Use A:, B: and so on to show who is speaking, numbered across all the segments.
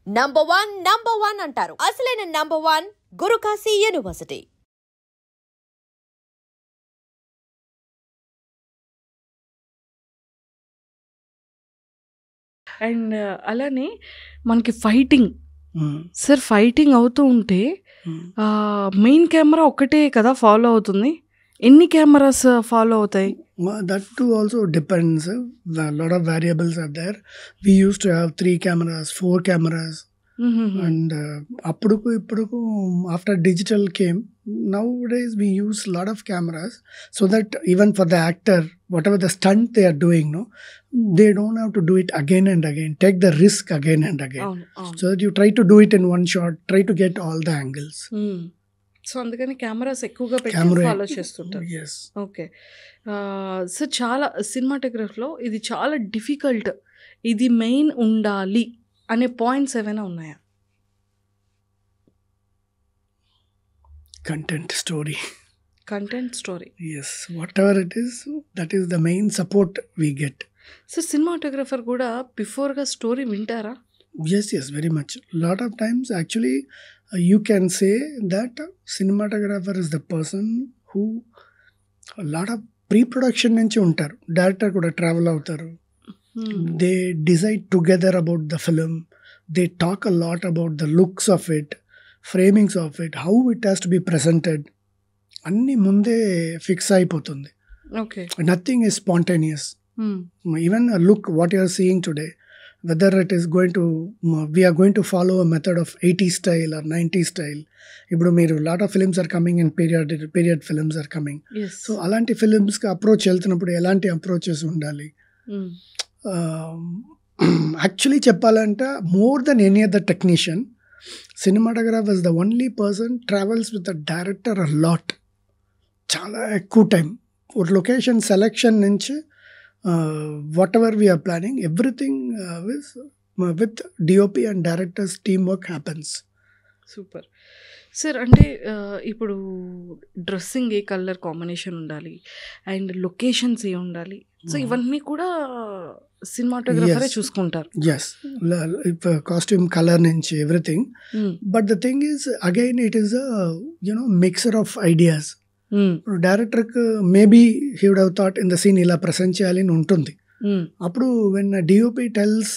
A: Number one అంటారు. అసలైన number one Guru Kashi university.
B: And అలానే మనకి ఫైటింగ్ సార్, ఫైటింగ్ అవుతూ ఉంటే మెయిన్ కెమెరా ఒక్కటే కదా ఫాలో అవుతుంది, ఎన్ని కెమెరాస్ ఫాలో అవుతాయి?
C: That too also depends. A lot of variables are there. We used to have 3 cameras, 4 cameras. And appuduku ippuduku after digital came, nowadays we use a lot of cameras, so that even for the actor, whatever the stunt they are doing, no, they don't have to do it again and again, take the risk again and again. So that you try to do it in one shot, try to get all the angles.
B: So అందుకని cameras ఎక్కువగా పెట్టి follow చేస్తుంటారు.
C: Yes.
B: Okay sir, చాలా సినిమాటోగ్రఫీలో ఇది చాలా difficult, ఇది main ఉండాలి అనే పాయింట్స్ ఏమైనా ఉన్నాయా?
C: Content story.
B: Yes,
C: whatever it is, that is the main support we get.
B: So cinematographer కూడా బిఫోర్గా స్టోరీ వింటారా?
C: Yes, very much. Lot of times actually you can say that cinematographer is the person who a lot of pre-production నుంచి ఉంటారు, director కూడా travel అవుతారు. They decide together about the film. They talk a lot about the looks of it, framings of it, how it has to be presented. అన్నీ ముందే fix అయిపోతుంది.
B: Okay,
C: nothing is spontaneous. Even a look, what you are seeing today, whether it is going to, we are going to follow a method of 80s style or 90s style. ఇప్పుడు మీరు lot of films are coming and period films are coming. So అలాంటి ఫిలిమ్స్కి approach వెళ్తున్నప్పుడు ఎలాంటి approaches ఉండాలి? Actually చెప్పాలంటే more than any other technician, cinematographer is the only person travels with the director a lot. చాలా ఎక్కువ time location selection నుంచి whatever we are planning, everything with DOP and directors teamwork happens.
B: Super sir. అంటే ఇప్పుడు dressing ఏ colour combination ఉండాలి and locations ఏ ఉండాలి, so ఇవన్నీ కూడా సినిమాటోగ్రఫరే చూసుకుంటారు.
C: Yes, కాస్ట్యూమ్ కలర్ నుంచి everything. But the thing is again it is mixer of ideas. డైరెక్టర్కి maybe he would have thought in the scene ఇలా ప్రజెంట్ చేయాలి అని ఉంటుంది. అప్పుడు when DOP tells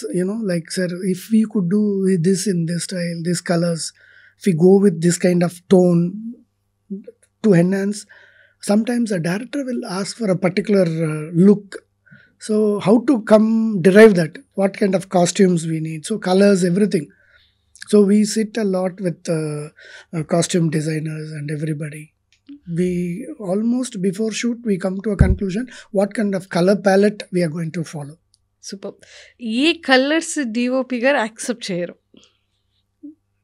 C: like sir, if we could do this in this style, this colours, if we go with this kind of tone to enhance, sometimes a director will ask for a particular look. So how to derive that, what kind of costumes we need, so colors, everything. So we sit a lot with costume designers and everybody. We almost before shoot we come to a conclusion what kind of color palette we are going to follow.
B: Super. A colours DOP గారు accept చేయరు?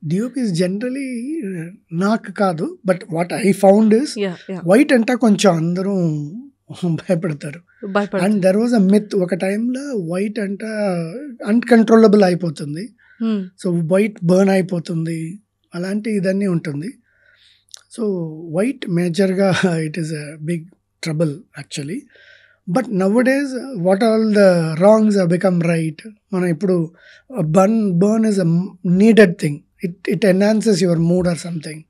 C: DOP is generally నాకు కాదు, but what I found is white అంటే కొంచెం అందరూ భయపడతారు. And there was a myth, ఒక టైంలో వైట్ అంటే అన్కంట్రోలబుల్ అయిపోతుంది, సో వైట్ బర్న్ అయిపోతుంది, అలాంటి ఇదన్నీ ఉంటుంది. సో వైట్ మేజర్గా it is a big trouble actually. But nowadays what all the wrongs are become right. మనం ఇప్పుడు burn is a needed thing. It enhances your mood or something.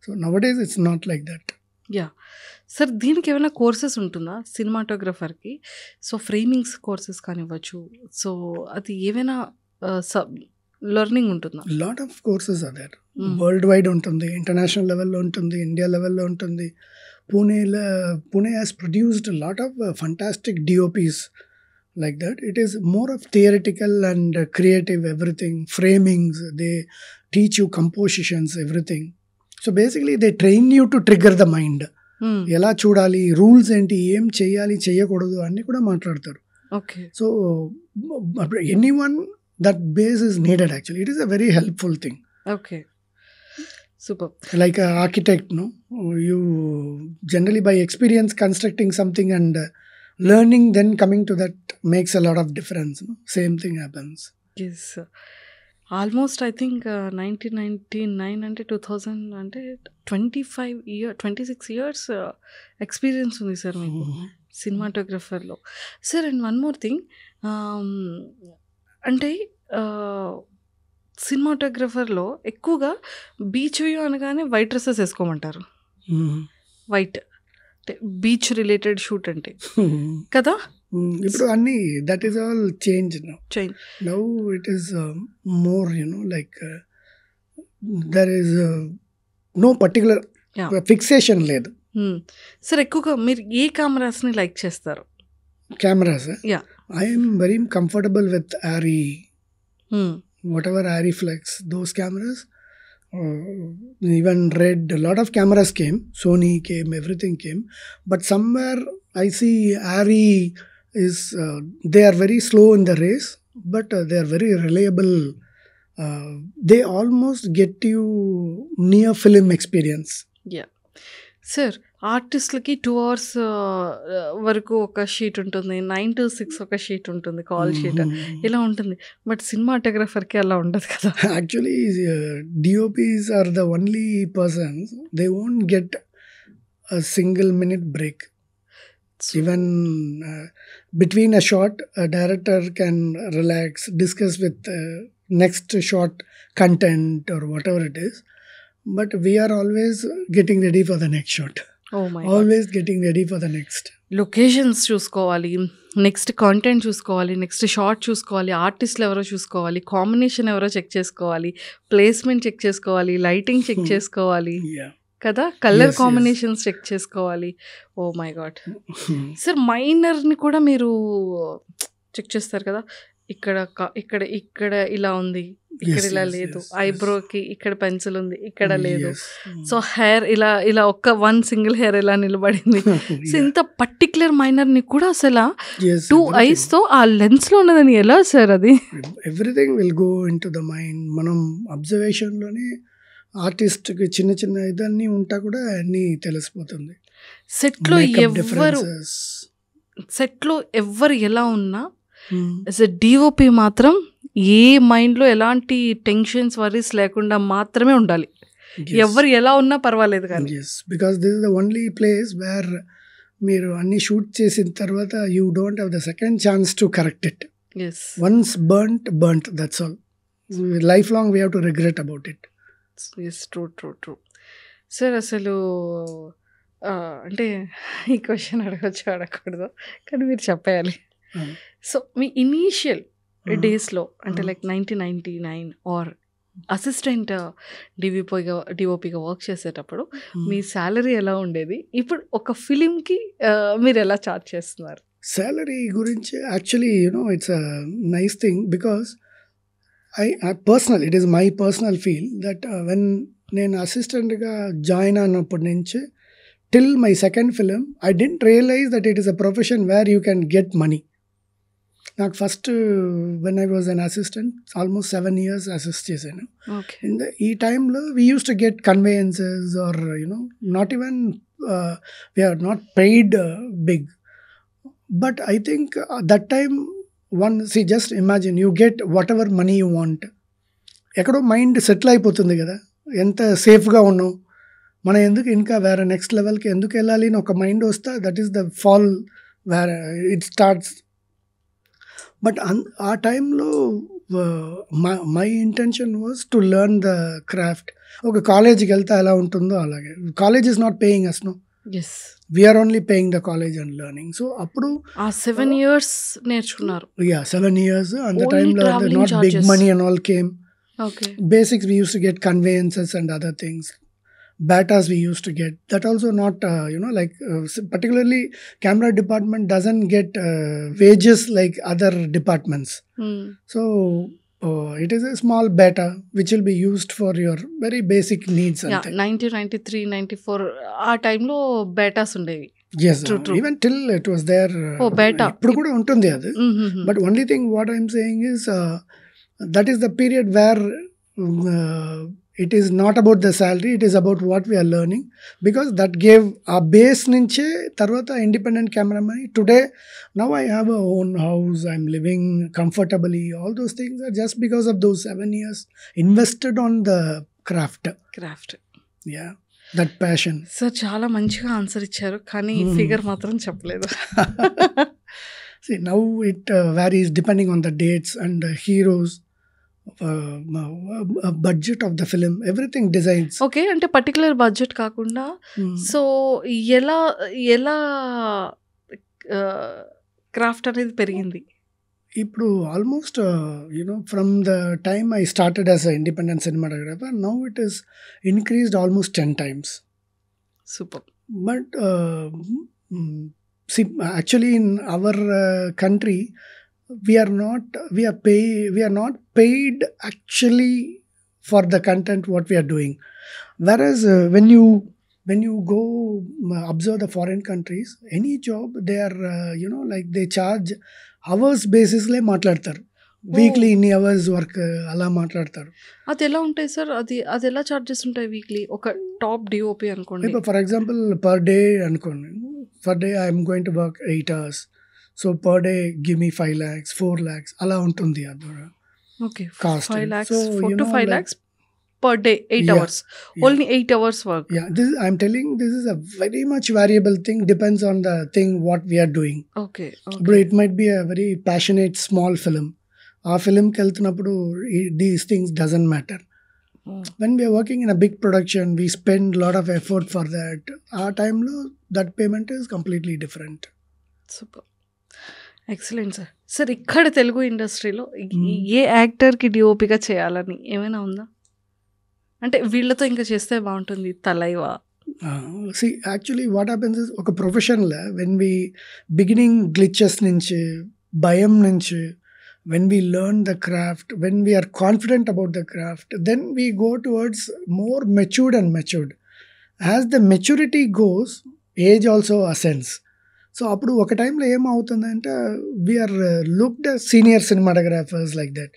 C: So nowadays it's not like that.
B: Yeah. Sir, దీనికి ఏమైనా courses ఉంటుందా సినిమాటోగ్రఫర్కి? So framings courses కానివ్వచ్చు, so అది ఏమైనా learning ఉంటుందా?
C: Lot of courses are there. World wide ఉంటుంది, international లెవెల్లో ఉంటుంది, ఇండియా లెవెల్లో ఉంటుంది. Pune has produced lot of fantastic DOPs like that. It is more of theoretical and creative everything, framings, they teach you compositions, everything. So basically they train you to trigger the mind. ఎలా చూడాలి, rules ఏంటి, ఏం చేయాలి చేయకూడదు అన్నీ కూడా మాట్లాడతారు.
B: Okay.
C: So anyone that base is needed actually. It is a very helpful thing.
B: Okay, super.
C: Like an architect, no, you generally by experience constructing something and learning, then coming to that makes a lot of difference. Same thing happens.
B: Yes. Almost I think 1999 అంటే 2000 అంటే 26 years experience ఉంది sir మీకు సినిమాటోగ్రఫర్లో. Sir, and one more thing, అంటే సినిమాటోగ్రఫర్లో ఎక్కువగా beach view అనగానే white dresses వేసుకోమంటారు. వైట్ అంటే బీచ్ రిలేటెడ్ షూట్ అంటే కదా.
C: ఇప్పుడు అన్ని that is all change
B: change
C: now it is more like there is no particular fixation లేదు.
B: సార్ ఎక్కువగా మీరు ఏ కెమెరాస్ని లైక్ చేస్తారు?
C: Cameras
B: Yeah.
C: I am very comfortable with Arri, whatever Arri Flex, those cameras. Even Red, a lot of cameras came, Sony came, everything came. But somewhere I see Arri is, they are very slow in the race, but they are very reliable. They almost get you near film experience.
B: Yeah sir, ఆర్టిస్ట్లకి 2 hours వరకు ఒక sheet ఉంటుంది, 9 to 6 ఒక sheet ఉంటుంది, call sheet ఇలా ఉంటుంది. But సినిమాటోగ్రఫర్కి అలా ఉండదు కదా.
C: Actually, DOPs are the only persons, they won't get a single minute break. Even between a shot, a director can relax, discuss with next shot content or whatever it is. But we are always getting ready for the next shot.
B: Oh my God.
C: Always getting ready for the next.
B: Locations చూసుకోవాలి, next content చూసుకోవాలి, next shot చూసుకోవాలి, ఆర్టిస్టులు ఎవరో చూసుకోవాలి, combination ఎవరో check చేసుకోవాలి, placement check చేసుకోవాలి, lighting check చేసుకోవాలి
C: Yeah.
B: కదా, కలర్
C: Yes,
B: కాంబినేషన్స్ చెక్ చేసుకోవాలి. Oh my god. సార్ మైనర్ని కూడా మీరు చెక్ చేస్తారు కదా, ఇక్కడ ఇక్కడ ఇలా ఉంది, ఇక్కడ ఇలా లేదు, ఐబ్రోకి ఇక్కడ పెన్సిల్ ఉంది, ఇక్కడ లేదు.
C: Yes.
B: సో హెయిర్ ఇలా ఒక్క 1 single హెయిర్ ఇలా నిలబడింది. సో ఇంత పర్టికులర్ మైనర్ని కూడా అసలు
C: Yes,
B: 2 eyesతో ఆ లెన్స్లో ఉన్నదని ఎలా సార్ అది?
C: Everything will go in to the mind. మనం అబ్జర్వేషన్లోనే ఆర్టిస్ట్కి చిన్న చిన్న ఇదన్నీ ఉంటా కూడా అన్నీ తెలిసిపోతుంది.
B: సెట్లో
C: డిఫరెన్సెస్.
B: ఎవ్వరు ఎలా ఉన్నా డిఓపి మాత్రం ఏ మైండ్లో ఎలాంటి టెన్షన్స్ వరీస్ లేకుండా మాత్రమే ఉండాలి. ఎవరు ఎలా ఉన్నా పర్వాలేదు కానీ.
C: Yes, because this is the only place where మీరు అన్ని షూట్ చేసిన తర్వాత you don't have the second chance to correct it.
B: Yes,
C: once burnt, that's all. Life long we have to regret about it.
B: Yes, true. Sir అసలు అంటే ఈ question అడగకూడదు కానీ మీరు చెప్పేయాలి. సో మీ ఇనీషియల్ డేస్లో అంటే లైక్ 1999 ఆర్ అసిస్టెంట్ డిఓపిగా వర్క్ చేసేటప్పుడు మీ శాలరీ ఎలా ఉండేది? ఇప్పుడు ఒక ఫిలింకి మీరు ఎలా చార్జ్ చేస్తున్నారు?
C: శాలరీ గురించి actually it's a nice thing because it is my personal feel that when నేను అసిస్టెంట్గా జాయిన్ అయినప్పటి నుంచి till my second film I didn't realise that it is a profession where you can get money. నాకు first when I was an assistant almost 7 years assist చేశాను. ఈ టైంలో we use to get conveyances or not even we are not paid big. But I think that time just imagine you get what ever money you want. ఎక్కడో mind settle అయిపోతుంది కదా, ఎంత సేఫ్గా ఉన్నావు, మనం ఎందుకు ఇంకా వేరే నెక్స్ట్ లెవెల్కి ఎందుకు వెళ్ళాలి అని ఒక మైండ్ వస్తే that is the fall where it starts. But ఆ టైంలో my intention was to learn the craft. ఒక కాలేజ్కి వెళ్తే ఎలా ఉంటుందో అలాగే. College is not paying us no, we're only paying the college and learning. So అప్పుడు
B: 7 years నేర్చుకున్నారు.
C: 7 years. అంత టైంలో not big money and all came. Basics we used to get conveyances and other things. Batas we used to get. That also not, particularly camera department doesn't get wages like other departments. So it is a small beta which will be used for your very basic needs.
B: 1993, 94 ఆ టైంలో బేటాస్ ఉండేవి.
C: Yes, even till it was there.
B: Beta.
C: ఇప్పుడు కూడా ఉంటుంది అది. But only thing what I am saying is that is the period where it is not about the salary, it is about what we are learning, because that gave our base nunche tarvata independent cameraman. Today now I have a own house, I am living comfortably. All those things are just because of those 7 years invested on the craft. Yeah, that passion.
B: Sir చాలా మంచిగా answer ఇచ్చారు కానీ figure మాత్రం చెప్పలేదు.
C: See, now it varies depending on the dates and heroes. Budget of the film, everything designs.
B: Okay. అంటే particular budget కాకుండా so ఎలా ఎలా క్రాఫ్ట్ అనేది పెరిగింది?
C: ఇప్పుడు almost from the time I started as a independent cinematographer, now it is increased almost 10 times.
B: Super.
C: But see, actually in our country, we are not paid actually for the content what we are doing. Whereas when you go observe the foreign countries, any job they are like they charge hours basis లే మాట్లాడతారు. Weekly ఇన్ని hours work అలా మాట్లాడతారు.
B: అది ఎలా ఉంటాయి sir? అది ఎలా చార్జెస్ ఉంటాయి వీక్లీ? ఒక టాప్ డిఓపి అనుకోండి.
C: ఇప్పుడు ఫర్ ఎగ్జాంపుల్ పర్ డే అనుకోండి, per day I'm going to work 8 hours. So per day give me 5 lakhs 4 lakhs అలా ఉంటుంది. అది
B: okay.
C: Cost
B: 5 lakhs 4 to 5 lakhs per day, 8 hours. Only 8 hours work.
C: Yeah, I'm telling this is a very much variable thing, depends on the thing what we are doing.
B: Okay.
C: But it might be a very passionate small film. ఆ ఫిలింకి వెళ్తున్నప్పుడు these things doesn't matter. When we're working in a big production we spend lot of effort for that. ఆ టైంలో that payment is completely different.
B: Super, excellent sir. Sir ఇక్కడ తెలుగు ఇండస్ట్రీలో ఏ యాక్టర్కి డిఓపిగా చేయాలని ఏమైనా ఉందా? అంటే వీళ్ళతో ఇంకా చేస్తే బాగుంటుంది తలైవా?
C: యాక్చువల్లీ వాట్ హ్యాపెన్స్ ఇస్, ఒక ప్రొఫెషన్లో వెన్ వీ బిగినింగ్ గ్లిచెస్ నుంచి, భయం నుంచి, when we learn the craft, when we are confident about the craft, then we go towards more matured and matured. As the maturity goes, age also ascends. So అప్పుడు ఒక టైంలో ఏమవుతుందంటే we're looked senior cinematographers like that.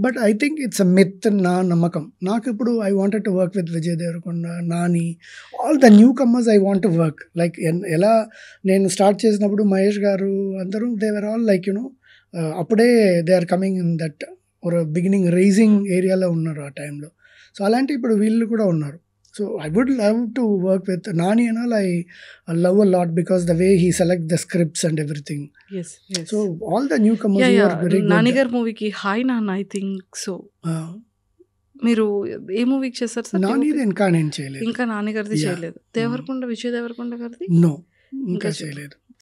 C: But I think it's a myth. నా నమ్మకం నాకు ఇప్పుడు I wanted to work with Vijay Deverakonda, Nani, all the newcomers I want to work. Like ఎలా నేను స్టార్ట్ చేసినప్పుడు మహేష్ గారు అందరూ దే వర్ ఆల్ లైక్ అప్పుడే they are coming in that ఒక బిగినింగ్ రైజింగ్ ఏరియాలో ఉన్నారు ఆ టైంలో. సో అలాంటి ఇప్పుడు వీళ్ళు కూడా ఉన్నారు. So I would love to work with Nani and all. I love a lot because the way he select the scripts and everything. So all the newcomers are very good.
B: Nani గారి మూవీకి hi నాన్న I think so మీరు ఏ మూవీకి చేస్తారు sir?
C: నానిది ఇంకా నేను చేయలేదు.
B: ఇంకా నాని గారిది చేయలేదు. దేవరకొండ, విజయ్ దేవరకొండ గారిది
C: నో ఇంకా చేయలేదు.